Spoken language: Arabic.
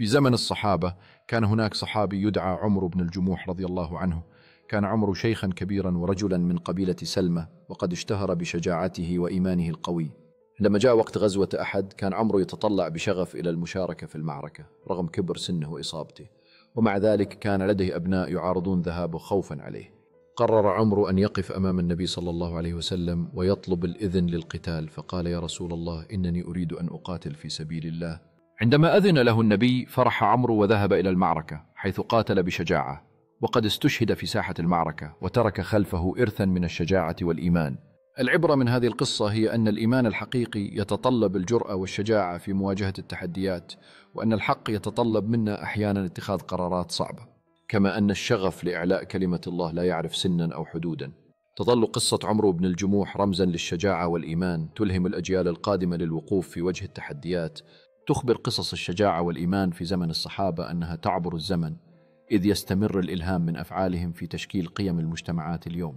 في زمن الصحابة كان هناك صحابي يدعى عمرو بن الجموح رضي الله عنه. كان عمرو شيخا كبيرا ورجلا من قبيلة سلمة، وقد اشتهر بشجاعته وإيمانه القوي. عندما جاء وقت غزوة أحد كان عمرو يتطلع بشغف إلى المشاركة في المعركة رغم كبر سنه وإصابته، ومع ذلك كان لديه أبناء يعارضون ذهابه خوفا عليه. قرر عمرو أن يقف أمام النبي صلى الله عليه وسلم ويطلب الإذن للقتال، فقال: يا رسول الله، إنني أريد أن أقاتل في سبيل الله. عندما أذن له النبي فرح عمرو وذهب إلى المعركة، حيث قاتل بشجاعة، وقد استشهد في ساحة المعركة وترك خلفه إرثا من الشجاعة والإيمان. العبرة من هذه القصة هي أن الإيمان الحقيقي يتطلب الجرأة والشجاعة في مواجهة التحديات، وأن الحق يتطلب منا أحيانا اتخاذ قرارات صعبة، كما أن الشغف لإعلاء كلمة الله لا يعرف سنا أو حدودا. تظل قصة عمرو بن الجموح رمزا للشجاعة والإيمان، تلهم الأجيال القادمة للوقوف في وجه التحديات. تخبر قصص الشجاعة والإيمان في زمن الصحابة أنها تعبر الزمن، إذ يستمر الإلهام من أفعالهم في تشكيل قيم المجتمعات اليوم.